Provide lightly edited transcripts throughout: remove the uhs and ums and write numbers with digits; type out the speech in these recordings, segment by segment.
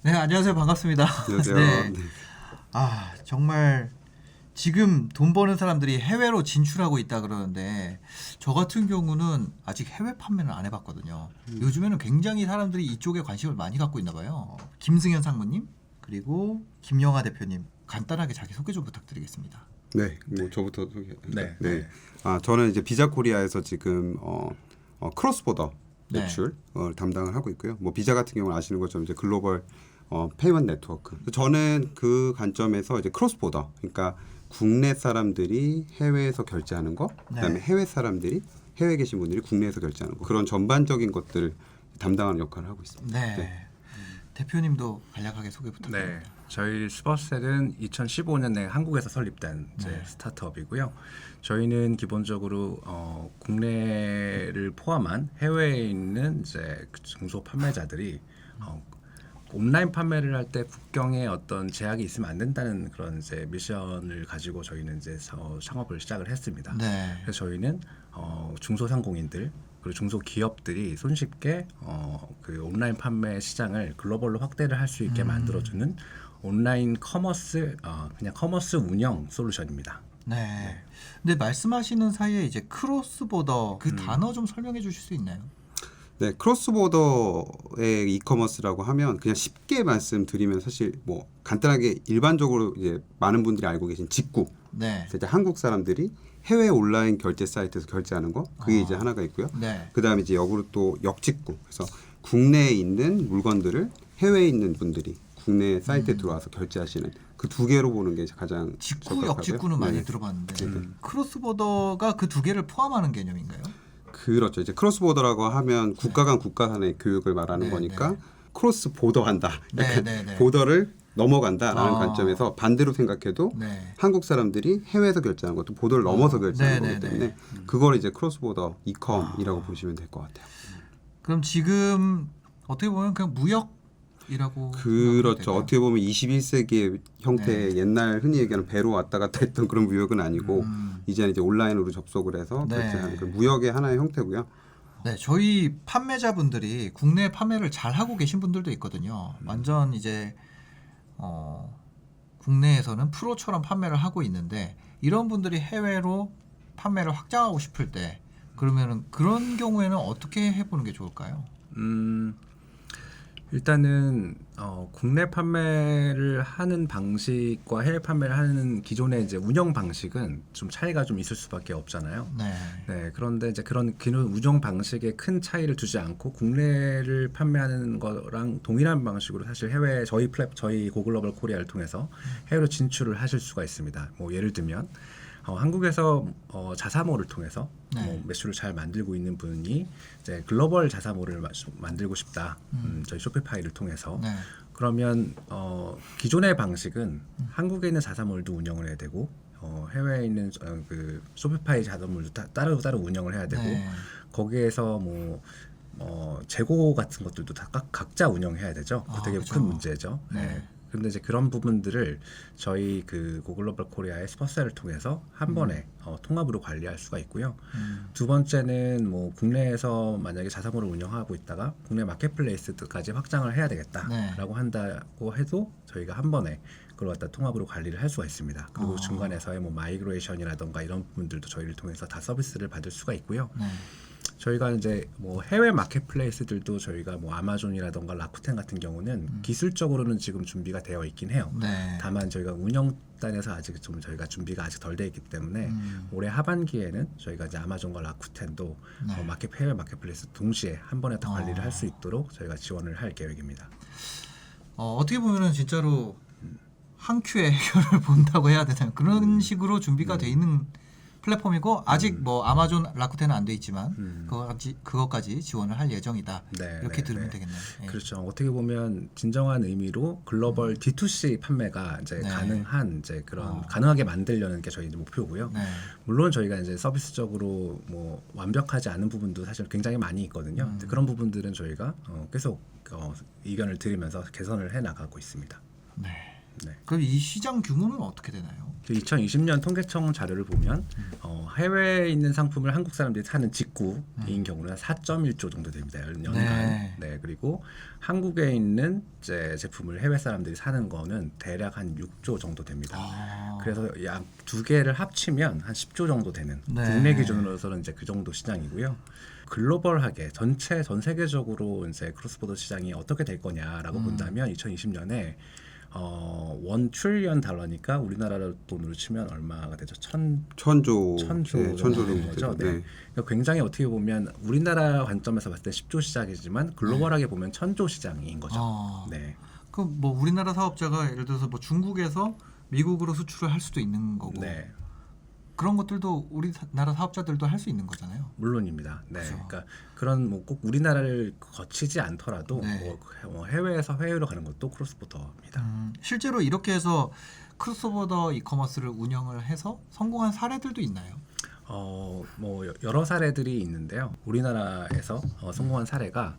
네, 안녕하세요. 반갑습니다. 안녕하세요. 네. 네. 정말 지금 돈 버는 사람들이 해외로 진출하고 있다 그러는데 저 같은 경우는 아직 해외 판매는 안 해봤거든요. 요즘에는 굉장히 사람들이 이쪽에 관심을 많이 갖고 있나 봐요. 김승현 상무님 그리고 김영하 대표님 간단하게 자기 소개 좀 부탁드리겠습니다. 네, 뭐 저부터 소개. 네. 네. 저는 이제 비자 코리아에서 지금 크로스보더 네. 매출 담당을 하고 있고요. 뭐 비자 같은 경우는 아시는 것처럼 이제 글로벌 페이먼트 네트워크. 저는 그 관점에서 이제 크로스보더, 그러니까 국내 사람들이 해외에서 결제하는 거, 그다음에 네. 해외 사람들이 해외에 계신 분들이 국내에서 결제하는 거, 그런 전반적인 것들을 담당하는 역할을 하고 있습니다. 네. 네. 대표님도 간략하게 소개 부탁드립니다. 네, 저희 스퍼셀은 2015년에 한국에서 설립된 이제 네. 스타트업이고요. 저희는 기본적으로 국내를 포함한 해외에 있는 이제 중소 판매자들이 온라인 판매를 할 때 국경에 어떤 제약이 있으면 안 된다는 그런 이제 미션을 가지고 저희는 이제 창업을 시작을 했습니다. 네. 그래서 저희는 중소상공인들 그리고 중소기업들이 손쉽게 그 온라인 판매 시장을 글로벌로 확대를 할 수 있게 만들어주는 온라인 커머스 그냥 커머스 운영 솔루션입니다. 네. 근데 말씀하시는 사이에 이제 크로스보더 그 단어 좀 설명해 주실 수 있나요? 네, 크로스보더의 이커머스라고 하면 그냥 쉽게 말씀드리면 사실 뭐 간단하게 일반적으로 이제 많은 분들이 알고 계신 직구. 네. 이제 한국 사람들이 해외 온라인 결제 사이트에서 결제하는 거 그게 이제 하나가 있고요. 네. 그다음에 이제 역으로 또 역직구. 그래서 국내에 있는 물건들을 해외에 있는 분들이 국내 사이트에 들어와서 결제하시는 그 두 개로 보는 게 가장 직구, 적합하고요. 역직구는 많이 네. 들어봤는데 크로스보더가 그 두 개를 포함하는 개념인가요? 그렇죠. 이제 크로스보더라고 하면 국가 간 국가 간의 교육을 말하는 네, 거니까 네. 크로스 보더한다. 네, 약간 네, 네. 보더를 넘어간다라는 아. 관점에서 반대로 생각해도 네. 한국 사람들이 해외에서 결제하는 것도 보더를 넘어서 결제하는 네, 거기 네, 때문에 그걸 이제 크로스보더 이컴이라고 보시면 될 것 같아요. 그럼 지금 어떻게 보면 그냥 무역이라고 그렇죠. 될까요? 어떻게 보면 21세기의 형태의 옛날 흔히 얘기하는 배로 왔다 갔다 했던 그런 무역은 아니고 이제는 이제 온라인으로 접속을 해서 네. 결제하는 그런 무역의 하나의 형태고요. 네, 저희 판매자분들이 국내 판매를 잘 하고 계신 분들도 있거든요. 완전 이제 국내에서는 프로처럼 판매를 하고 있는데 이런 분들이 해외로 판매를 확장하고 싶을 때 그러면은 그런 경우에는 어떻게 해보는 게 좋을까요? 일단은 국내 판매를 하는 방식과 해외 판매를 하는 기존의 이제 운영 방식은 좀 차이가 좀 있을 수밖에 없잖아요. 네. 네, 그런데 이제 그런 기존 운영 방식에 큰 차이를 두지 않고 국내를 판매하는 거랑 동일한 방식으로 사실 해외 저희 고글로벌 코리아를 통해서 해외로 진출을 하실 수가 있습니다. 뭐 예를 들면 한국에서 자사모를 통해서 네. 뭐 매출을 잘 만들고 있는 분이 이제 글로벌 자사모를 만들고 싶다. 저희 쇼피파이를 통해서 네. 그러면 기존의 방식은 한국에 있는 자사몰도 운영을 해야 되고 해외에 있는 그 쇼피파이 자사몰도 따로 운영을 해야 되고 네. 거기에서 뭐 재고 같은 것들도 다 각자 운영해야 되죠. 그 되게 그죠. 큰 문제죠. 네. 네. 그런데 이제 그런 부분들을 저희 그 고글로벌 코리아의 스퍼셀을 통해서 한 번에 통합으로 관리할 수가 있고요. 두 번째는 뭐 국내에서 만약에 자사몰을 운영하고 있다가 국내 마켓플레이스까지 확장을 해야 되겠다라고 한다고 해도 저희가 한 번에 그걸 갖다 통합으로 관리를 할 수가 있습니다. 그리고 중간에서의 뭐 마이그레이션이라던가 이런 부분들도 저희를 통해서 다 서비스를 받을 수가 있고요. 네. 저희가 이제 뭐 해외 마켓플레이스들도 저희가 뭐 아마존이라던가 라쿠텐 같은 경우는 기술적으로는 지금 준비가 되어 있긴 해요. 네. 다만 저희가 운영단에서 아직 좀 저희가 준비가 아직 덜 돼 있기 때문에 올해 하반기에는 저희가 이제 아마존과 라쿠텐도 해외 마켓플레이스 동시에 한 번에 다 관리를 할 수 있도록 저희가 지원을 할 계획입니다. 어떻게 보면은 진짜로 한 큐에 해결을 본다고 해야 되나요? 그런 식으로 준비가 돼 있는 플랫폼이고 아직 뭐 아마존 라쿠텐은 안 돼 있지만 그것까지 지원을 할 예정이다. 네, 이렇게 네, 들으면 네. 되겠네요. 예. 그렇죠. 어떻게 보면 진정한 의미로 글로벌 D2C 판매가 이제 네. 가능한 이제 그런 가능하게 만들려는 게 저희 이제 목표고요. 네. 물론 저희가 이제 서비스적으로 뭐 완벽하지 않은 부분도 사실 굉장히 많이 있거든요. 근데 그런 부분들은 저희가 계속 의견을 드리면서 개선을 해 나가고 있습니다. 네. 네. 그럼 이 시장 규모는 어떻게 되나요? 2020년 통계청 자료를 보면 해외에 있는 상품을 한국 사람들이 사는 직구인 경우는 4.1조 정도 됩니다. 연간. 네. 네. 그리고 한국에 있는 이제 제품을 해외 사람들이 사는 거는 대략 한 6조 정도 됩니다. 그래서 약 두 개를 합치면 한 10조 정도 되는 네. 국내 기준으로서는 이제 그 정도 시장이고요. 글로벌하게 전 세계적으로 이제 크로스보더 시장이 어떻게 될 거냐라고 본다면 2020년에 $1 trillion 달러니까 우리나라 돈으로 치면 얼마가 되죠? 천조 천조 정도 되는 거죠. 되죠. 네. 그러니까 굉장히 어떻게 보면 우리나라 관점에서 봤을 때 10조 시장이지만 글로벌하게 보면 천조 시장인 거죠. 네. 그럼 뭐 우리나라 사업자가 예를 들어서 뭐 중국에서 미국으로 수출을 할 수도 있는 거고 네. 그런 것들도 우리나라 사업자들도 할 수 있는 거잖아요. 물론입니다. 네. 그렇죠. 그러니까 그런 뭐 꼭 우리나라를 거치지 않더라도 네. 뭐 해외에서 해외로 가는 것도 크로스보더입니다. 실제로 이렇게 해서 크로스보더 이커머스를 운영을 해서 성공한 사례들도 있나요? 뭐 여러 사례들이 있는데요. 우리나라에서 성공한 사례가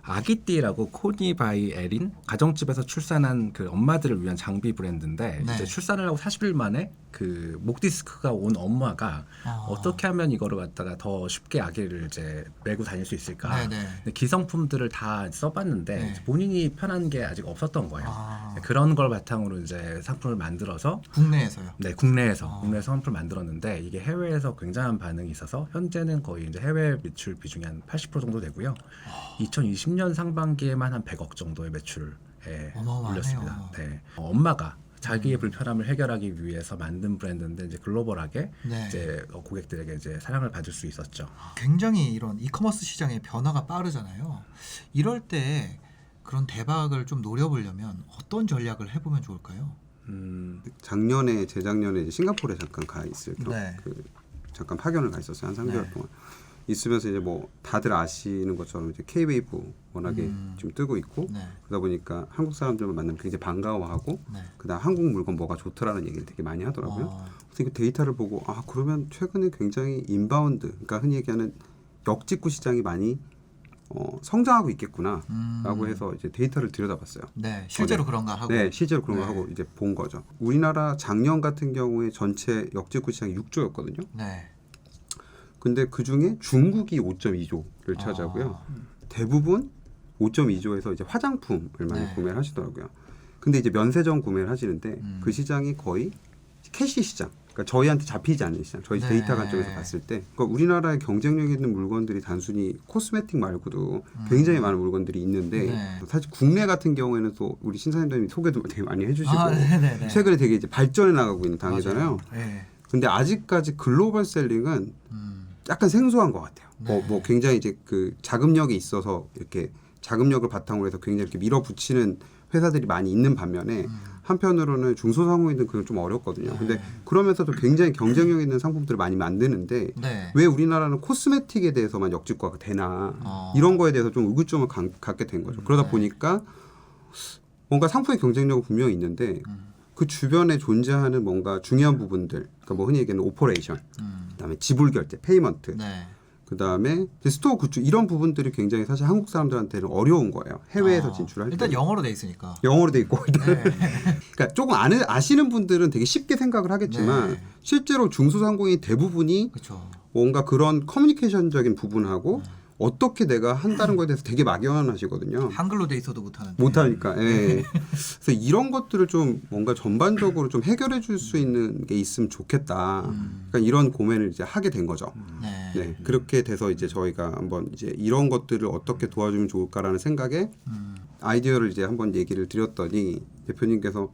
아기띠라고 코니 바이 에린 가정집에서 출산한 그 엄마들을 위한 장비 브랜드인데 네. 이제 출산을 하고 40일 만에 그 목 디스크가 온 엄마가 어떻게 하면 이거를 갖다가 더 쉽게 아기를 이제 메고 다닐 수 있을까? 네네. 근데 기성품들을 다 써봤는데 네. 본인이 편한 게 아직 없었던 거예요. 그런 걸 바탕으로 이제 상품을 만들어서 국내에서요. 네, 국내에서 상품을 만들었는데 이게 해외에서 굉장한 반응이 있어서 현재는 거의 이제 해외 매출 비중이 한 80% 정도 되고요. 2020년 상반기에만 한 100억 정도의 매출에 어마어마하네요. 올렸습니다. 네. 엄마가 자기의 불편함을 해결하기 위해서 만든 브랜드인데 이제 글로벌하게 네. 이제 고객들에게 이제 사랑을 받을 수 있었죠. 굉장히 이런 이커머스 시장의 변화가 빠르잖아요. 이럴 때 그런 대박을 좀 노려보려면 어떤 전략을 해보면 좋을까요? 작년에 재작년에 이제 싱가포르에 잠깐 가 있을 겸 네. 잠깐 파견을 가 있었어요. 한 3개월 네. 동안. 있으면서 이제 뭐 다들 아시는 것처럼 이제 K-웨이브 워낙에 좀 뜨고 있고 네. 그러다 보니까 한국 사람들만 만나면 굉장히 반가워하고 네. 그다음 한국 물건 뭐가 좋더라는 얘기를 되게 많이 하더라고요. 그래서 그 데이터를 보고 그러면 최근에 굉장히 인바운드, 그러니까 흔히 얘기하는 역직구 시장이 많이 성장하고 있겠구나라고 해서 이제 데이터를 들여다봤어요. 네, 실제로 네. 그런가 하고. 네, 실제로 그런 걸 네. 하고 이제 본 거죠. 우리나라 작년 같은 경우에 전체 역직구 시장이 6조였거든요. 네. 근데 그 중에 중국이 5.2조를 차지하고요. 대부분 5.2조에서 이제 화장품을 많이 네. 구매를 하시더라고요. 근데 이제 면세점 구매를 하시는데 그 시장이 거의 캐시 시장. 그러니까 저희한테 잡히지 않는 시장. 저희 네. 데이터 관점에서 봤을 때, 그러니까 우리나라의 경쟁력 있는 물건들이 단순히 코스메틱 말고도 굉장히 많은 물건들이 있는데 네. 사실 국내 같은 경우에는 또 우리 신사님들이 소개도 되게 많이 해주시고 네네네. 최근에 되게 이제 발전해 나가고 있는 단계잖아요. 네. 근데 아직까지 글로벌 셀링은 약간 생소한 것 같아요. 네. 뭐 굉장히 이제 그 자금력이 있어서 이렇게 자금력을 바탕으로 해서 굉장히 이렇게 밀어붙이는 회사들이 많이 있는 반면에 한편으로는 중소상공인들은 그건 좀 어렵거든요. 근데 그러면서도 굉장히 경쟁력 있는 상품들을 많이 만드는데 네. 왜 우리나라는 코스메틱에 대해서만 역직구가 되나 이런 거에 대해서 좀 의구점을 갖게 된 거죠. 그러다 보니까 뭔가 상품의 경쟁력은 분명히 있는데 그 주변에 존재하는 뭔가 중요한 부분들, 그러니까 뭐 흔히 얘기하는 오퍼레이션, 그다음에 지불 결제, 페이먼트, 네. 그다음에 스토어 구축 이런 부분들이 굉장히 사실 한국 사람들한테는 어려운 거예요. 해외에서 진출할 때. 일단 영어로 돼 있으니까. 영어로 돼 있고 일단 네. 그러니까 조금 아시는 분들은 되게 쉽게 생각을 하겠지만 네. 실제로 중소상공인 대부분이 그렇죠. 뭔가 그런 커뮤니케이션적인 부분하고 어떻게 내가 한다는 거에 대해서 되게 막연하시거든요. 한글로 돼 있어도 못하는데. 못하니까. 예. 그래서 이런 것들을 좀 뭔가 전반적으로 좀 해결해 줄 수 있는 게 있으면 좋겠다. 그러니까 이런 고민을 이제 하게 된 거죠. 네. 네. 그렇게 돼서 이제 저희가 한번 이제 이런 것들을 어떻게 도와주면 좋을까라는 생각에 아이디어를 이제 한번 얘기를 드렸더니 대표님께서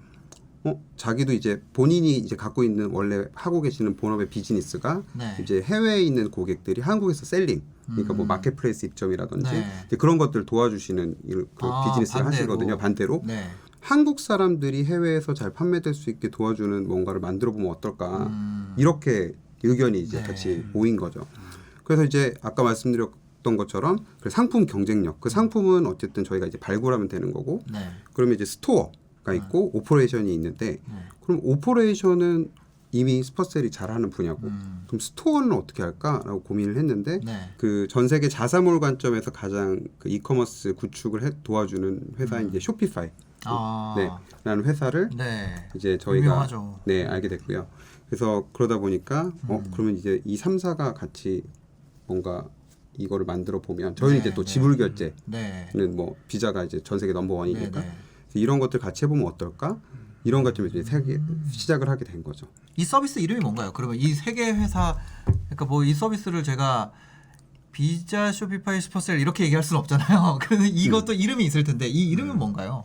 자기도 이제 본인이 이제 갖고 있는 원래 하고 계시는 본업의 비즈니스가 네. 이제 해외에 있는 고객들이 한국에서 셀링, 그러니까 뭐 마켓플레이스 입점이라든지 네. 이제 그런 것들 도와주시는 그 비즈니스를 반대로. 하시거든요. 반대로 네. 한국 사람들이 해외에서 잘 판매될 수 있게 도와주는 뭔가를 만들어 보면 어떨까 이렇게 의견이 이제 네. 같이 모인 거죠. 그래서 이제 아까 말씀드렸던 것처럼 그 상품 경쟁력, 그 상품은 어쨌든 저희가 이제 발굴하면 되는 거고, 네. 그러면 이제 스토어가 있고 오퍼레이션이 있는데, 그럼 오퍼레이션은 이미 스퍼셀이 잘하는 분야고, 그럼 스토어는 어떻게 할까라고 고민을 했는데, 네. 그 전 세계 자사몰 관점에서 가장 그 이커머스 구축을 도와주는 회사인 이제 쇼피파이. 네, 라는 회사를 네. 이제 저희가 유명하죠. 네 알게 됐고요. 그래서 그러다 보니까 그러면 이제 이 3사가 같이 뭔가 이거를 만들어 보면 저희는 이제 또 지불 결제는 네. 뭐 비자가 이제 전 세계 넘버 원이니까 네, 네. 이런 것들 같이 해보면 어떨까? 이런 것 때문에 이제 시작을 하게 된 거죠. 이 서비스 이름이 뭔가요? 그러면 이 세 개 회사 그러니까 뭐 이 서비스를 제가 비자, 쇼피파이, 슈퍼셀 이렇게 얘기할 수는 없잖아요. 그래서 이것도 이름이 있을 텐데 이 이름은 뭔가요?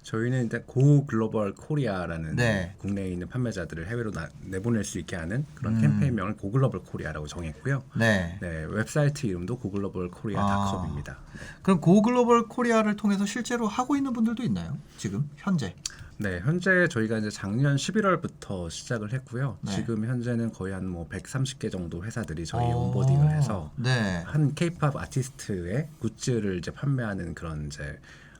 저희는 일단 고 글로벌 코리아라는 네. 국내에 있는 판매자들을 해외로 내보낼 수 있게 하는 그런 캠페인명을 고 글로벌 코리아라고 정했고요. 네. 네, 웹사이트 이름도 고 글로벌 코리아.com입니다. 그럼 고 글로벌 코리아를 통해서 실제로 하고 있는 분들도 있나요? 지금 현재? 네, 현재 저희가 이제 작년 11월부터 시작을 했고요. 네. 지금 현재는 거의 한 뭐 130개 정도 회사들이 저희 온보딩을 해서 네. 한 K-팝 아티스트의 굿즈를 이제 판매하는 그런 이제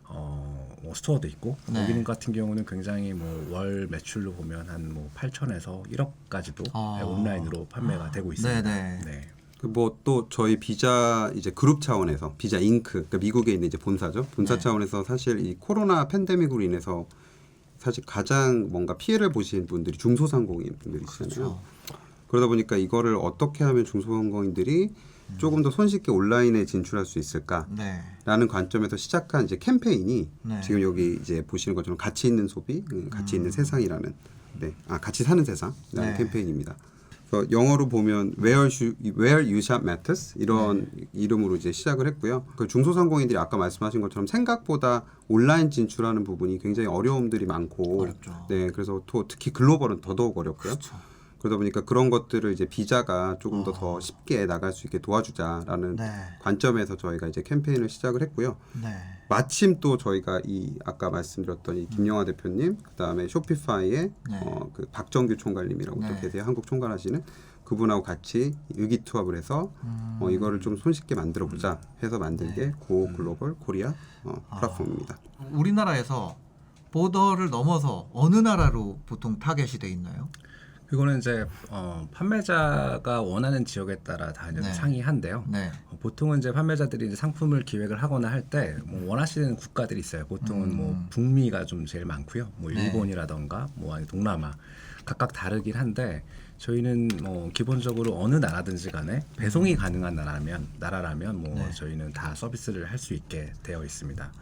뭐 스토어도 있고 네. 여기는 같은 경우는 굉장히 뭐 월 매출로 보면 한 뭐 8천에서 1억까지도 온라인으로 판매가 되고 있습니다. 네네. 네. 뭐 또 저희 비자 이제 그룹 차원에서 비자 잉크 그러니까 미국에 있는 이제 본사죠. 본사 네. 차원에서 사실 이 코로나 팬데믹으로 인해서 사실 가장 뭔가 피해를 보신 분들이 중소상공인 분들이시잖아요. 그렇죠. 그러다 보니까 이거를 어떻게 하면 중소상공인들이 조금 더 손쉽게 온라인에 진출할 수 있을까라는 네. 관점에서 시작한 이제 캠페인이 네. 지금 여기 이제 보시는 것처럼 가치 있는 소비, 가치 있는 세상이라는 같이 사는 세상이라는 네. 캠페인입니다. 그래서 영어로 보면 Where You Shop Matters 이런 네. 이름으로 이제 시작을 했고요. 그 중소상공인들이 아까 말씀하신 것처럼 생각보다 온라인 진출하는 부분이 굉장히 어려움들이 많고, 어렵죠. 네, 그래서 또 특히 글로벌은 더더욱 어렵고요. 그렇죠. 그러다 보니까 그런 것들을 이제 비자가 조금 더 쉽게 나갈 수 있게 도와주자라는 네. 관점에서 저희가 이제 캠페인을 시작을 했고요. 네. 마침 또 저희가 이 아까 말씀드렸던 이 김영하 대표님, 그다음에 쇼피파이의 네. 그 박정규 총괄님이라고 또 네. 계세요. 한국 총괄하시는 그분하고 같이 의기투합을 해서 이거를 좀 손쉽게 만들어 보자 해서 만든 게 고 글로벌 코리아 플랫폼입니다. 우리나라에서 보더를 넘어서 어느 나라로 보통 타겟이 돼 있나요? 그거는 이제 판매자가 원하는 지역에 따라 다 이제 네. 상이한데요. 네. 보통은 이제 판매자들이 이제 상품을 기획을 하거나 할 때 뭐 원하시는 국가들이 있어요. 보통은 뭐 북미가 좀 제일 많고요. 뭐 네. 일본이라던가 뭐 아니 동남아 각각 다르긴 한데 저희는 뭐 기본적으로 어느 나라든지 간에 배송이 가능한 나라라면 뭐 네. 저희는 다 서비스를 할 수 있게 되어 있습니다.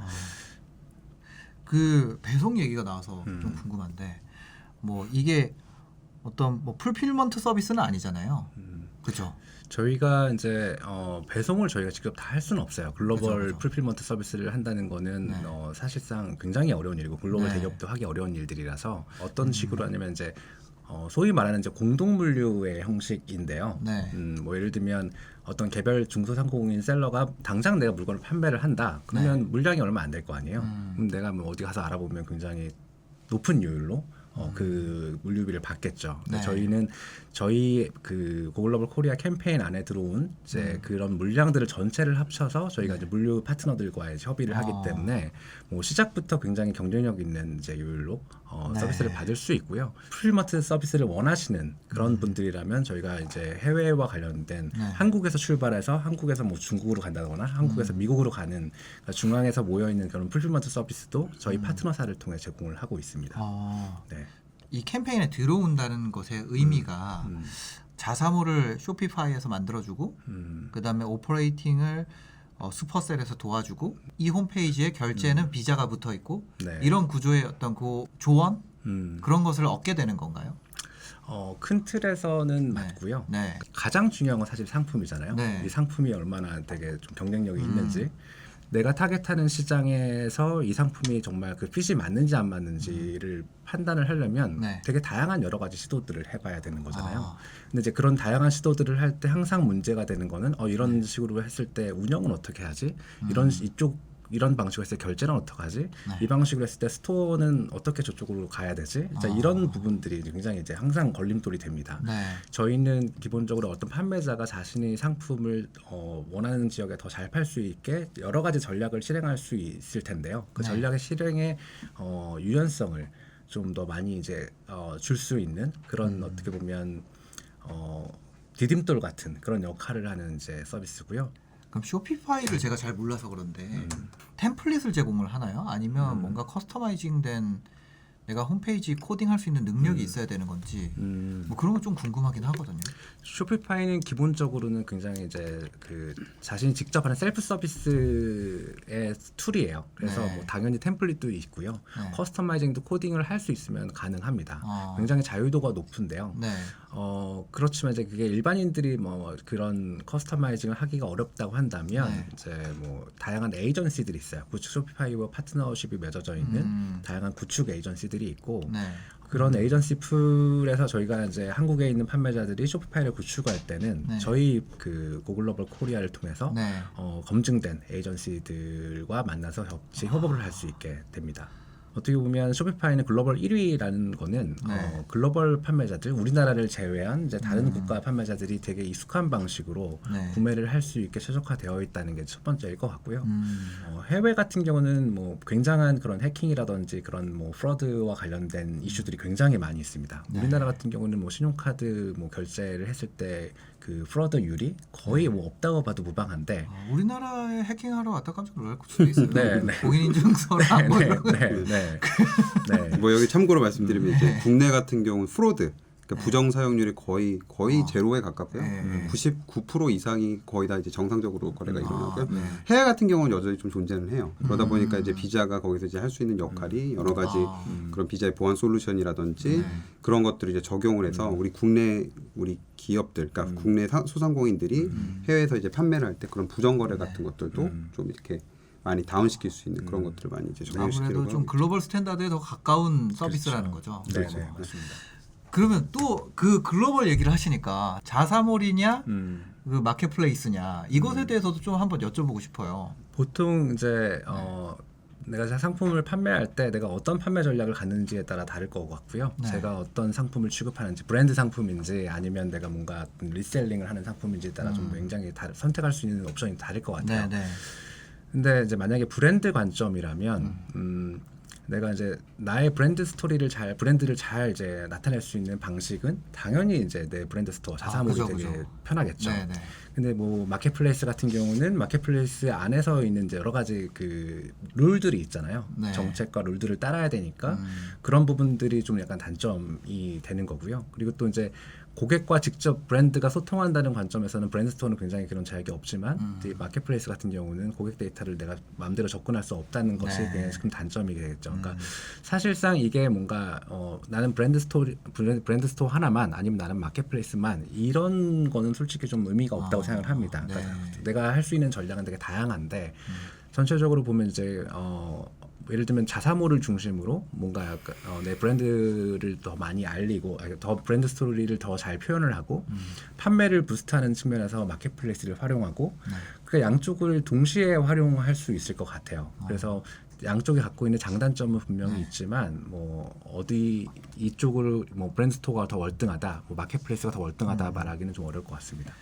그 배송 얘기가 나와서 좀 궁금한데 뭐 이게 어떤 뭐 풀필먼트 서비스는 아니잖아요. 그렇죠. 저희가 이제 배송을 저희가 직접 다 할 수는 없어요. 글로벌 그죠. 풀필먼트 서비스를 한다는 거는 네. 사실상 굉장히 어려운 일이고 글로벌 네. 대기업도 하기 어려운 일들이라서 어떤 식으로 하냐면 이제 소위 말하는 이제 공동 물류의 형식인데요. 네. 뭐 예를 들면 어떤 개별 중소상공인 셀러가 당장 내가 물건을 판매를 한다. 그러면 물량이 얼마 안 될 거 아니에요. 그럼 내가 뭐 어디 가서 알아보면 굉장히 높은 요율로 그 물류비를 받겠죠. 근데 네. 저희는 저희 그 고글로벌 코리아 캠페인 안에 들어온 이제 그런 물량들을 전체를 합쳐서 저희가 이제 물류 파트너들과의 협의를 하기 때문에 뭐 시작부터 굉장히 경쟁력 있는 이제 요율로 네. 서비스를 받을 수 있고요. 풀마트 서비스를 원하시는 그런 분들이라면 저희가 이제 해외와 관련된 네. 한국에서 출발해서 한국에서 뭐 중국으로 간다거나 한국에서 미국으로 가는 그러니까 중앙에서 모여 있는 그런 풀필먼트 서비스도 저희 파트너사를 통해 제공을 하고 있습니다. 네. 이 캠페인에 들어온다는 것의 의미가 자사몰을 쇼피파이에서 만들어주고 그다음에 오퍼레이팅을 슈퍼셀에서 도와주고 이 홈페이지에 결제는 비자가 붙어 있고 네. 이런 구조의 어떤 그 조언 음. 그런 것을 얻게 되는 건가요? 큰 틀에서는 맞고요. 네. 가장 중요한 건 사실 상품이잖아요. 네. 이 상품이 얼마나 되게 좀 경쟁력이 있는지 내가 타겟하는 시장에서 이 상품이 정말 그 핏이 맞는지 안 맞는지를 판단을 하려면 네. 되게 다양한 여러 가지 시도들을 해봐야 되는 거잖아요. 근데 이제 그런 다양한 시도들을 할 때 항상 문제가 되는 거는 이런 식으로 했을 때 운영은 어떻게 하지? 이런 방식으로 했을 때 결제는 어떻게 하지? 네. 이 방식으로 했을 때 스토어는 어떻게 저쪽으로 가야 되지? 자, 이런 부분들이 굉장히 이제 항상 걸림돌이 됩니다. 네. 저희는 기본적으로 어떤 판매자가 자신이 상품을 원하는 지역에 더 잘 팔 수 있게 여러 가지 전략을 실행할 수 있을 텐데요. 그 네. 전략의 실행의 유연성을 좀 더 많이 이제 줄 수 있는 그런 어떻게 보면 디딤돌 같은 그런 역할을 하는 이제 서비스고요. 그럼 쇼피파이를 제가 잘 몰라서 그런데 템플릿을 제공을 하나요? 아니면 뭔가 커스터마이징된 내가 홈페이지 코딩할 수 있는 능력이 있어야 되는 건지 뭐 그런 거 좀 궁금하긴 하거든요. 쇼피파이는 기본적으로는 굉장히 이제 그 자신이 직접 하는 셀프 서비스의 툴이에요. 그래서 네. 뭐 당연히 템플릿도 있고요. 네. 커스터마이징도 코딩을 할 수 있으면 가능합니다. 굉장히 자유도가 높은데요. 네. 그렇지만 이제 그게 일반인들이 뭐 그런 커스터마이징을 하기가 어렵다고 한다면 네. 이제 뭐 다양한 에이전시들이 있어요. 구축 쇼피파이와 파트너십이 맺어져 있는 다양한 구축 에이전시들이 있고 네. 그런 에이전시 풀에서 저희가 이제 한국에 있는 판매자들이 쇼피파이를 구축할 때는 네. 저희 그 고글로벌 코리아를 통해서 네. 검증된 에이전시들과 만나서 같이 협업을 할 수 있게 됩니다. 어떻게 보면 쇼피파이는 글로벌 1위라는 거는 네. 글로벌 판매자들, 우리나라를 제외한 이제 다른 국가 판매자들이 되게 익숙한 방식으로 네. 구매를 할 수 있게 최적화되어 있다는 게 첫 번째일 것 같고요. 해외 같은 경우는 뭐 굉장한 그런 해킹이라든지 그런 뭐 프로드와 관련된 이슈들이 굉장히 많이 있습니다. 네. 우리나라 같은 경우는 뭐 신용카드 뭐 결제를 했을 때 그 프로드율이 거의 뭐 없다고 봐도 무방한데 우리나라에 해킹하러 왔다 깜짝 놀랄 수도 있어요. 네, 네. 공인인증서나 뭐 이런 거. 네. 뭐 여기 참고로 말씀드리면 이제 국내 같은 경우 프로드 그러니까 부정 사용률이 거의 제로에 가깝고요. 네. 99% 이상이 거의 다 이제 정상적으로 거래가 일어나고요. 네. 해외 같은 경우는 여전히 좀 존재는 해요. 그러다 보니까 이제 비자가 거기서 이제 할 수 있는 역할이 여러 가지 그런 비자의 보안 솔루션이라든지 그런 것들을 이제 적용을 해서 우리 기업들, 그러니까 국내 소상공인들이 해외에서 이제 판매를 할 때 그런 부정 거래 같은 것들도 좀 이렇게 많이 다운시킬 수 있는 그런 것들을 많이 이제 적용시키려고 아무래도 좀 글로벌 스탠다드에 더 가까운 서비스라는 거죠. 네, 네, 맞습니다. 그러면 또 그 글로벌 얘기를 하시니까 자사몰이냐 그 마켓플레이스냐 이것에 대해서도 좀 한번 여쭤보고 싶어요. 보통 이제 내가 상품을 판매할 때 내가 어떤 판매 전략을 갖는지에 따라 다를 것 같고요. 네. 제가 어떤 상품을 취급하는지 브랜드 상품인지 아니면 내가 뭔가 리셀링을 하는 상품인지에 따라 좀 굉장히 선택할 수 있는 옵션이 다를 것 같아요. 네, 네. 근데 이제 만약에 브랜드 관점이라면 내가 이제 나의 브랜드를 잘 이제 나타낼 수 있는 방식은 당연히 이제 내 브랜드 스토어 자사몰이 그죠, 되게 그죠. 편하겠죠. 네, 네. 근데 뭐 마켓플레이스 같은 경우는 마켓플레이스 안에서 있는 이제 여러 가지 그 룰들이 있잖아요. 네. 정책과 룰들을 따라야 되니까 그런 부분들이 좀 약간 단점이 되는 거고요. 그리고 또 이제 고객과 직접 브랜드가 소통한다는 관점에서는 브랜드 스토어는 굉장히 그런 자격이 없지만 이 마켓플레이스 같은 경우는 고객 데이터를 내가 마음대로 접근할 수 없다는 것이 네. 굉장히 큰 단점이 되겠죠. 그러니까 사실상 이게 뭔가 나는 브랜드 스토어 하나만 아니면 나는 마켓플레이스만 이런 거는 솔직히 좀 의미가 없다고 생각을 합니다. 그러니까 내가 할 수 있는 전략은 되게 다양한데 전체적으로 보면 이제 예를 들면 자사몰을 중심으로 뭔가 약간, 내 브랜드를 더 많이 알리고 더 브랜드 스토리를 더 잘 표현을 하고 판매를 부스트하는 측면에서 마켓플레이스를 활용하고 그 양쪽을 동시에 활용할 수 있을 것 같아요. 그래서 양쪽이 갖고 있는 장단점은 분명히 있지만 뭐 어디 이쪽을 뭐 브랜드 스토어가 더 월등하다, 뭐 마켓플레이스가 더 월등하다 말하기는 좀 어려울 것 같습니다.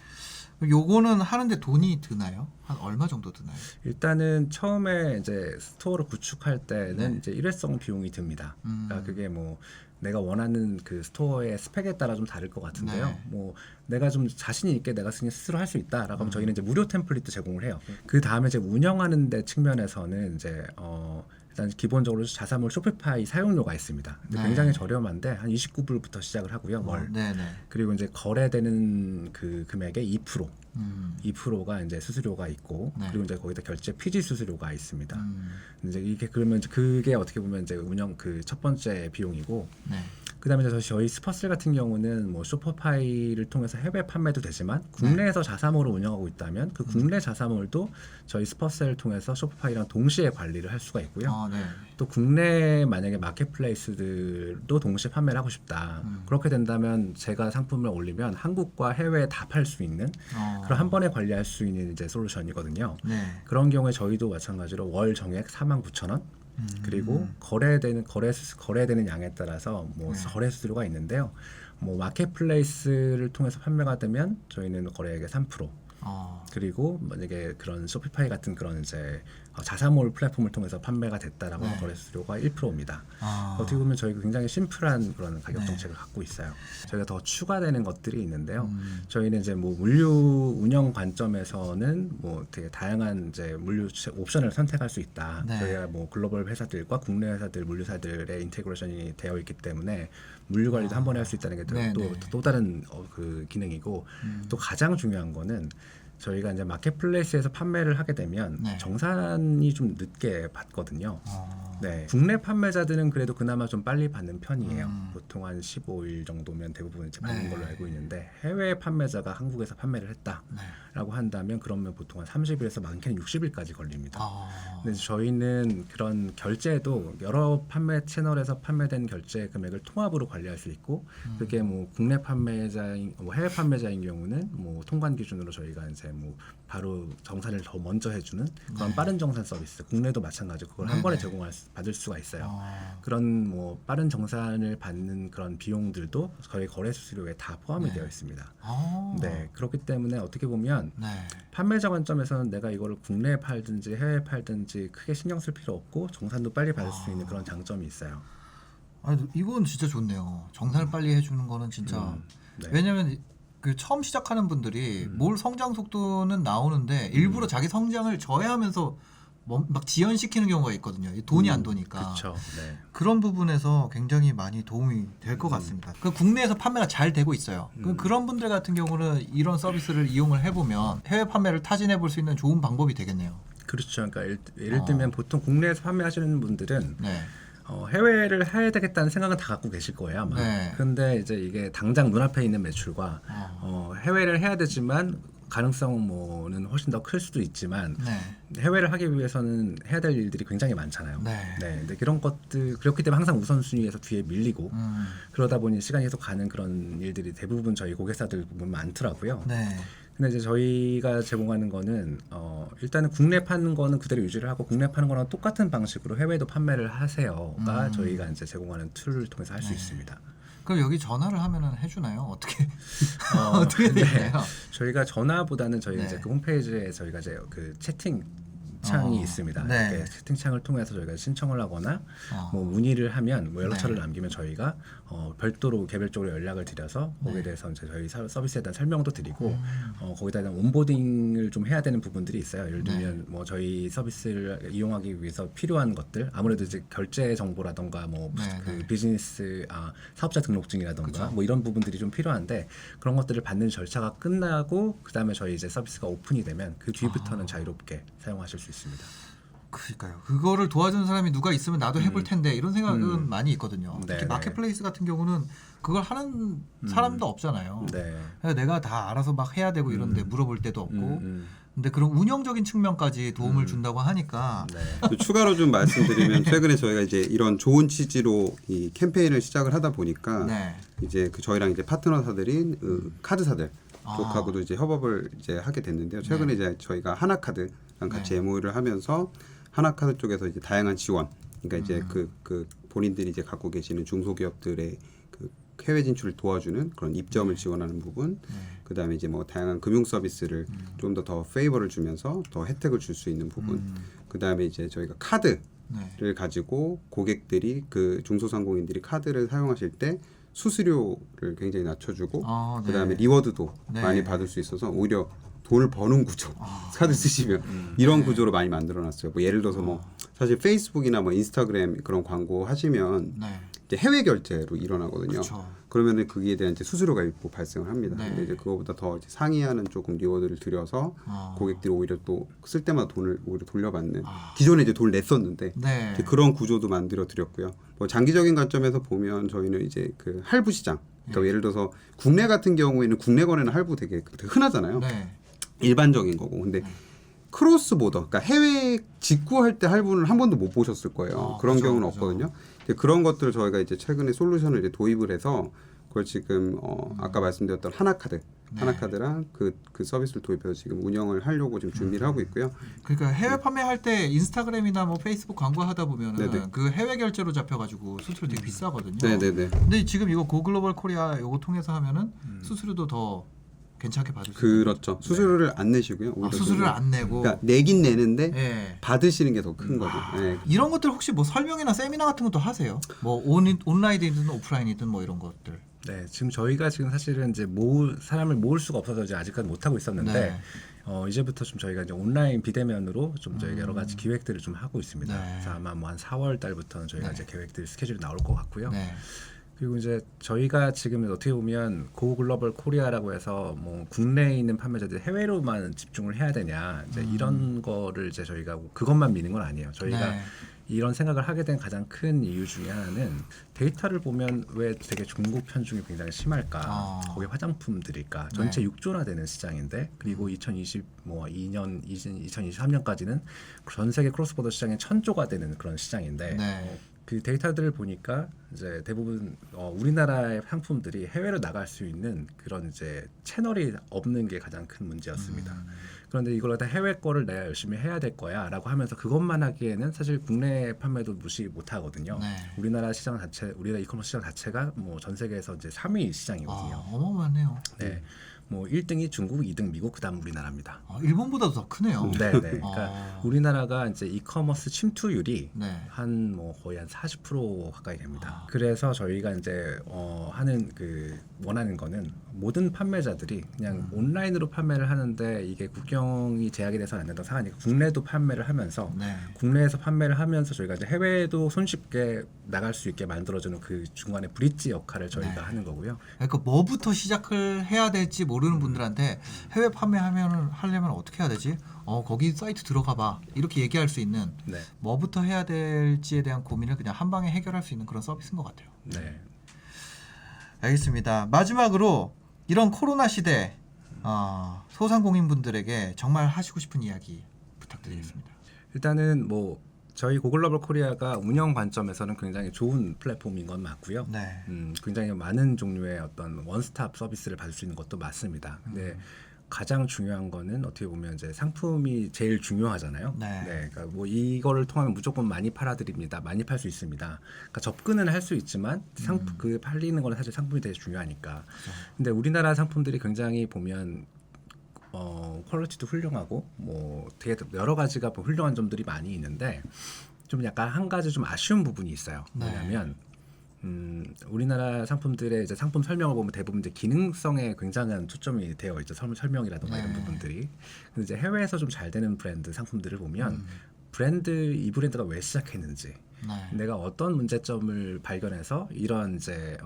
요거는 하는데 돈이 드나요? 한 얼마 정도 드나요? 일단은 처음에 이제 스토어를 구축할 때는 이제 일회성 비용이 듭니다. 그러니까 그게 뭐 내가 원하는 그 스토어의 스펙에 따라 좀 다를 것 같은데요. 네. 뭐 내가 좀 자신 있게 내가 스스로 할 수 있다라고 하면 저희는 이제 무료 템플릿도 제공을 해요. 그 다음에 이제 운영하는 데 측면에서는 이제 일단 기본적으로 자사몰 쇼피파이 사용료가 있습니다. 근데 네. 굉장히 저렴한데 한 29불부터 시작을 하고요. 월. 네, 네. 그리고 이제 거래되는 그 금액의 2%가 이제 수수료가 있고 네. 그리고 이제 거기다 결제 피지 수수료가 있습니다. 이제 이게 그러면 이제 그게 어떻게 보면 이제 운영 그 첫 번째 비용이고 네. 그다음에 이제 저희 스퍼셀 같은 경우는 뭐 쇼피파이를 통해서 해외 판매도 되지만 국내에서 자사몰을 운영하고 있다면 그 국내 자사몰도 저희 스퍼셀을 통해서 쇼피파이랑 동시에 관리를 할 수가 있고요. 네. 또 국내 만약에 마켓플레이스들도 동시에 판매를 하고 싶다. 그렇게 된다면 제가 상품을 올리면 한국과 해외에 다 팔 수 있는 그런 한 번에 관리할 수 있는 이제 솔루션이거든요. 네. 그런 경우에 저희도 마찬가지로 월 정액 49,000원 그리고 거래되는 양에 따라서 뭐 거래 수수료가 있는데요. 뭐 마켓플레이스를 통해서 판매가 되면 저희는 거래액의 3% 그리고 만약에 그런 쇼피파이 같은 그런 이제 자사몰 플랫폼을 통해서 판매가 됐다라고 네. 하는 거래수료가 1%입니다. 아. 어떻게 보면 저희가 굉장히 심플한 그런 가격 네. 정책을 갖고 있어요. 저희가 더 추가되는 것들이 있는데요. 음. 저희는 이제 뭐 물류 운영 관점에서는 뭐 되게 다양한 이제 물류 옵션을 선택할 수 있다. 네. 저희가 뭐 글로벌 회사들과 국내 회사들, 물류사들의 인테그레이션이 되어 있기 때문에 물류 관리도 한 번에 할 수 있다는 게 네, 네. 또 다른 그 기능이고 또 가장 중요한 거는 저희가 이제 마켓플레이스에서 판매를 하게 되면 네. 정산이 좀 늦게 받거든요. 어. 네, 국내 판매자들은 그래도 그나마 좀 빨리 받는 편이에요. 음. 보통 한 15일 정도면 대부분 이제 받는 네. 걸로 알고 있는데 해외 판매자가 한국에서 판매를 했다라고 네. 한다면 그러면 보통 한 30일에서 많게는 60일까지 걸립니다. 아. 근데 저희는 그런 결제도 여러 판매 채널에서 판매된 결제 금액을 통합으로 관리할 수 있고 그게 뭐 국내 판매자인 뭐 해외 판매자인 경우는 뭐 통관 기준으로 저희가 이제 뭐 바로 정산을 더 먼저 해주는 그런 네. 빠른 정산 서비스 국내도 마찬가지고 그걸 한 네네. 번에 받을 수가 있어요. 아. 그런 뭐 빠른 정산을 받는 그런 비용들도 저희 거래 수수료에 다 포함이 네. 되어 있습니다. 아. 네, 그렇기 때문에 어떻게 보면 네. 판매자 관점에서는 내가 이거를 국내에 팔든지 해외에 팔든지 크게 신경 쓸 필요 없고 정산도 빨리 받을 수 있는 그런 장점이 있어요. 아니, 이건 진짜 좋네요. 정산을 빨리 해주는 거는 진짜 네. 왜냐면 그 처음 시작하는 분들이 뭘 성장 속도는 나오는데 일부러 자기 성장을 저해하면서 막 지연시키는 경우가 있거든요. 돈이 안 도니까. 그렇죠. 네. 그런 부분에서 굉장히 많이 도움이 될 것 같습니다. 그 국내에서 판매가 잘 되고 있어요. 그런 분들 같은 경우는 이런 서비스를 이용을 해보면 해외 판매를 타진해 볼 수 있는 좋은 방법이 되겠네요. 그렇죠. 그러니까 예를 들면 보통 국내에서 판매하시는 분들은 네. 해외를 해야 되겠다는 생각은 다 갖고 계실 거예요 아마. 네. 근데 이제 이게 당장 눈앞에 있는 매출과 해외를 해야 되지만 가능성은 훨씬 더 클 수도 있지만 네. 해외를 하기 위해서는 해야 될 일들이 굉장히 많잖아요. 네. 근데 그런 것들 그렇기 때문에 항상 우선순위에서 뒤에 밀리고 음. 그러다 보니 시간이 계속 가는 그런 일들이 대부분 저희 고객사들 보면 많더라고요. 네. 근데 이제 저희가 제공하는 거는 일단은 국내 파는 거는 그대로 유지를 하고 국내 파는 거랑 똑같은 방식으로 해외도 판매를 하세요가 저희가 이제 제공하는 툴을 통해서 할 수 네. 있습니다. 그럼 여기 전화를 하면은 해주나요? 어떻게 어떻게 네. 되나요? 저희가 전화보다는 저희 네. 이제 그 홈페이지에 저희가 이제 그 채팅 창이 있습니다. 네. 이렇게 채팅창을 통해서 저희가 신청을 하거나 어. 뭐 문의를 하면 뭐 연락처를 네. 남기면 저희가 별도로 개별적으로 연락을 드려서 거기에 네. 대해서 이제 저희 서비스에 대한 설명도 드리고 거기다 대한 온보딩을 좀 해야 되는 부분들이 있어요. 예를 들면 뭐 저희 서비스를 이용하기 위해서 필요한 것들 아무래도 이제 결제 정보라던가 뭐 네, 그 네. 비즈니스 사업자 등록증이라던가 그쵸. 뭐 이런 부분들이 좀 필요한데 그런 것들을 받는 절차가 끝나고 그다음에 저희 이제 서비스가 오픈이 되면 그 뒤부터는 자유롭게 사용하실 수 있습니다. 그러니까요. 그거를 도와주는 사람이 누가 있으면 나도 해볼 텐데 이런 생각은 많이 있거든요. 네, 특히 네. 마켓플레이스 같은 경우는 그걸 하는 사람도 없잖아요. 네. 그래서 내가 다 알아서 막 해야 되고 이런데 물어볼 때도 없고. 근데 그런 운영적인 측면까지 도움을 준다고 하니까 네. 또 추가로 좀 말씀드리면 최근에 저희가 이제 이런 좋은 취지로 이 캠페인을 시작을 하다 보니까 네. 이제 그 저희랑 이제 파트너사들인 카드사들 아. 쪽하고도 이제 협업을 이제 하게 됐는데요. 최근에 이제 저희가 하나카드랑 같이 네. MOU를 하면서 하나카드 쪽에서 이제 다양한 지원, 그러니까 이제 그 본인들이 이제 갖고 계시는 중소기업들의 그 해외 진출을 도와주는 그런 입점을 지원하는 부분, 그다음에 이제 뭐 다양한 금융 서비스를 좀 더 페이버를 주면서 더 혜택을 줄 수 있는 부분, 그다음에 이제 저희가 카드를 네. 가지고 고객들이 그 중소상공인들이 카드를 사용하실 때 수수료를 굉장히 낮춰주고 아, 네. 그다음에 리워드도 네. 많이 받을 수 있어서 오히려 돈을 버는 구조 카드 쓰시면 이런 구조로 많이 만들어놨어요. 뭐 예를 들어서 뭐 사실 페이스북이나 뭐 인스타그램 그런 광고 하시면 네. 이제 해외 결제로 일어나거든요. 그쵸. 그러면은 거기에 대한 이제 수수료가 일부 발생을 합니다. 네. 근데 이제 그거보다 더 이제 상이하는 조금 리워드를 들여서 고객들이 오히려 또 쓸 때마다 돈을 오히려 돌려받는 기존에 이제 돈을 냈었는데 네. 이제 그런 구조도 만들어 드렸고요. 뭐 장기적인 관점에서 보면 저희는 이제 그 할부 시장, 그러니까 예를 들어서 국내 같은 경우에는 국내 거래는 할부 되게 흔하잖아요. 네. 일반적인 거고. 근데 크로스 보더, 그러니까 해외 직구할 때 할부는 한 번도 못 보셨을 거예요. 그런 그죠, 경우는 그죠. 없거든요. 근데 그런 것들을 저희가 이제 최근에 솔루션을 이제 도입을 해서 그걸 지금 아까 말씀드렸던 하나카드, 하나카드랑 그 서비스를 도입해서 지금 운영을 하려고 지금 준비를 하고 있고요. 그러니까 해외 판매할 때 인스타그램이나 뭐 페이스북 광고 하다 보면은 네네. 그 해외 결제로 잡혀가지고 수수료 되게 비싸거든요. 네네네. 근데 지금 이거 고글로벌 코리아 요거 통해서 하면은 수수료도 더 괜찮게 받을 수 그렇죠. 수수료를 안 내시고요. 있는 오히려 수수료를 좀- 안 내고 그러니까 내긴 내는데 예. 받으시는 게 더 큰 거죠. 예. 이런 것들 혹시 뭐 설명이나 세미나 같은 것도 하세요? 뭐 온라인이든 오프라인이든 뭐 이런 것들. 네, 지금 저희가 지금 사실은 이제 사람을 모을 수가 없어서 이제 아직까지 못 하고 있었는데 네. 이제부터 좀 저희가 이제 온라인 비대면으로 좀 저희가 여러 가지 기획들을 좀 하고 있습니다. 네. 그래서 아마 뭐 한 4월 달부터는 저희가 네. 이제 계획들 스케줄이 나올 것 같고요. 네. 그리고 이제 저희가 지금 어떻게 보면 고 글로벌 코리아라고 해서 뭐 국내에 있는 판매자들 해외로만 집중을 해야 되냐 이제 이런 거를 이제 저희가 그것만 미는 건 아니에요. 저희가 네. 이런 생각을 하게 된 가장 큰 이유 중에 하나는 데이터를 보면 왜 되게 중국 편중이 굉장히 심할까? 거기 화장품들일까? 전체 네. 6조나 되는 시장인데 그리고 2022년, 2023년까지는 전 세계 크로스보더 시장이 1000조가 되는 그런 시장인데 네. 그 데이터들을 보니까 이제 대부분 우리나라의 상품들이 해외로 나갈 수 있는 그런 이제 채널이 없는 게 가장 큰 문제였습니다. 그런데 이걸 다 해외 거를 내가 열심히 해야 될 거야라고 하면서 그것만 하기에는 사실 국내 판매도 무시 못 하거든요. 네. 우리나라 시장 자체, 우리나라 이커머스 시장 자체가 뭐 전 세계에서 이제 3위 시장이거든요. 어마어마하네요. 네. 뭐 1등이 중국, 2등 미국, 그다음 우리나라입니다. 일본보다도 더 크네요. 네, 네. 그러니까 우리나라가 이제 이커머스 침투율이 네. 한 뭐 거의 한 40% 가까이 됩니다. 그래서 저희가 이제 하는 그 원하는 거는 모든 판매자들이 그냥 온라인으로 판매를 하는데 이게 국경이 제약이 돼서 안 된다고 생각하니까 국내도 판매를 하면서 네. 국내에서 판매를 하면서 저희가 이제 해외에도 손쉽게 나갈 수 있게 만들어주는 그 중간에 브릿지 역할을 저희가 네. 하는 거고요. 그러니까 뭐부터 시작을 해야 될지 모르는 분들한테 해외 하려면 어떻게 해야 되지? 거기 사이트 들어가 봐. 이렇게 얘기할 수 있는 네, 뭐부터 해야 될지에 대한 고민을 그냥 한 방에 해결할 수 있는 그런 서비스인 것 같아요. 네. 알겠습니다. 마지막으로 이런 코로나 시대 소상공인분들에게 정말 하시고 싶은 이야기 부탁드리겠습니다. 일단은 뭐 저희 고글로벌 코리아가 운영 관점에서는 굉장히 좋은 플랫폼인 건 맞고요. 네. 굉장히 많은 종류의 어떤 원스톱 서비스를 받을 수 있는 것도 맞습니다. 근데 가장 중요한 거는 어떻게 보면 이제 상품이 제일 중요하잖아요. 네. 그러니까 뭐 이거를 통하면 무조건 많이 팔아드립니다. 많이 팔 수 있습니다. 그러니까 접근은 할 수 있지만 그 팔리는 거는 사실 상품이 되게 중요하니까. 근데 우리나라 상품들이 굉장히 보면 퀄리티도 훌륭하고 뭐 되게 여러 가지가 뭐 훌륭한 점들이 많이 있는데 좀 약간 한 가지 좀 아쉬운 부분이 있어요. 네. 뭐냐면 우리나라 상품들의 이제 상품 설명을 보면 대부분 이제 기능성에 굉장한 초점이 되어 있죠. 설명이라든가 네. 이런 부분들이. 근데 이제 해외에서 좀 잘 되는 브랜드 상품들을 보면 이 브랜드가 왜 시작했는지, 네. 내가 어떤 문제점을 발견해서 이런 이제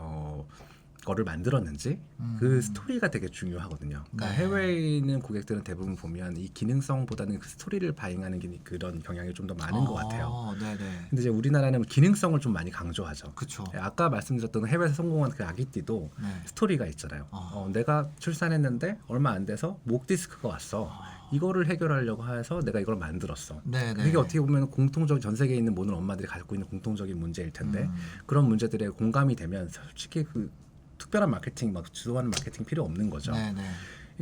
거를 만들었는지 그 스토리가 되게 중요하거든요. 그러니까 네. 해외에 있는 고객들은 대부분 보면 이 기능성보다는 그 스토리를 바잉하는 그런 경향이 좀 더 많은 것 같아요. 네네. 근데 이제 우리나라는 기능성을 좀 많이 강조하죠. 그렇죠. 아까 말씀드렸던 해외에서 성공한 그 아기띠도 네. 스토리가 있잖아요. 내가 출산했는데 얼마 안 돼서 목 디스크가 왔어. 이거를 해결하려고 해서 내가 이걸 만들었어. 네네. 그게 어떻게 보면 공통적 전 세계에 있는 모든 엄마들이 갖고 있는 공통적인 문제일 텐데 그런 문제들에 공감이 되면 솔직히 그 특별한 마케팅 막 주도하는 마케팅 필요 없는 거죠. 네네.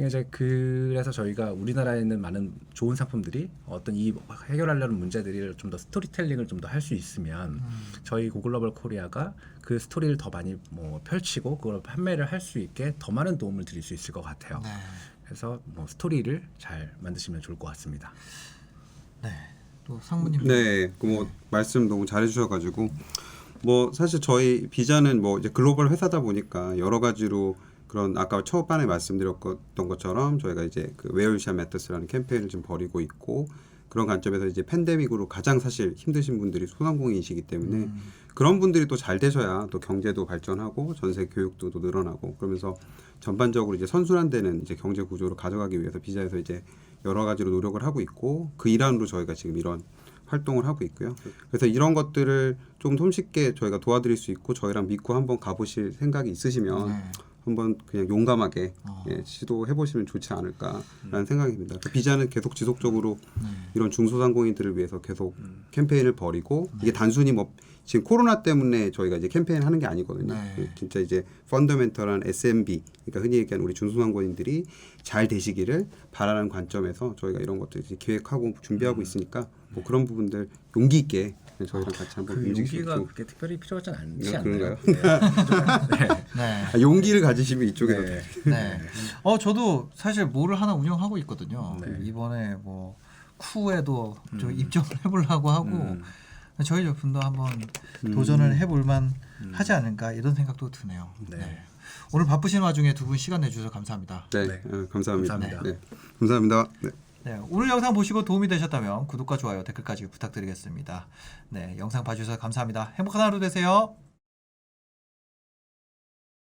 이제 그래서 저희가 우리나라에 있는 많은 좋은 상품들이 어떤 이 해결하려는 문제들을 좀 더 스토리텔링을 좀 더 할 수 있으면 저희 고글로벌 코리아가 그 스토리를 더 많이 뭐 펼치고 그걸 판매를 할 수 있게 더 많은 도움을 드릴 수 있을 것 같아요. 네. 그래서 뭐 스토리를 잘 만드시면 좋을 것 같습니다. 네. 또 상무님. 네, 그 뭐 말씀 너무 잘해주셔가지고 뭐 사실 저희 비자는 뭐 이제 글로벌 회사다 보니까 여러 가지로 그런 아까 초반에 말씀드렸던 것처럼 저희가 이제 그 Where You Shall Matters라는 캠페인을 지금 벌이고 있고 그런 관점에서 이제 팬데믹으로 가장 사실 힘드신 분들이 소상공인이시기 때문에 그런 분들이 또 잘 되셔야 또 경제도 발전하고 전세 교육도 또 늘어나고 그러면서 전반적으로 이제 선순환되는 이제 경제 구조로 가져가기 위해서 비자에서 이제 여러 가지로 노력을 하고 있고 그 일환으로 저희가 지금 이런 활동을 하고 있고요. 그래서 이런 것들을 좀 손쉽게 저희가 도와드릴 수 있고 저희랑 믿고 한번 가보실 생각이 있으시면 네. 한번 그냥 용감하게 시도해 보시면 좋지 않을까라는 생각입니다. 그 비자는 계속 지속적으로 이런 중소상공인들을 위해서 계속 캠페인을 벌이고 이게 단순히 뭐 지금 코로나 때문에 저희가 이제 캠페인 하는 게 아니거든요. 네. 진짜 이제 펀더멘털한 SMB, 그러니까 흔히 얘기하는 우리 중소상공인들이 잘 되시기를 바라는 관점에서 저희가 이런 것들 이제 기획하고 준비하고 있으니까 뭐 그런 부분들 용기 있게 저희랑 같이 한번 그 움직이시면 용기가 좋을 그렇게 특별히 필요하지 않지 아, 않나요? 네. 용기를 가지시면 이쪽에서 네. 네. 저도 사실 뭐를 하나 운영하고 있거든요. 네. 이번에 뭐 쿠에도 좀 입점을 해보려고 하고 저희 제품도 한번 도전을 해볼만 하지 않을까 이런 생각도 드네요. 네. 네. 오늘 바쁘신 와중에 두 분 시간 내주셔서 감사합니다. 네, 네. 감사합니다. 감사합니다. 네. 감사합니다. 네. 네, 오늘 영상 보시고 도움이 되셨다면 구독과 좋아요, 댓글까지 부탁드리겠습니다. 네, 영상 봐주셔서 감사합니다. 행복한 하루 되세요.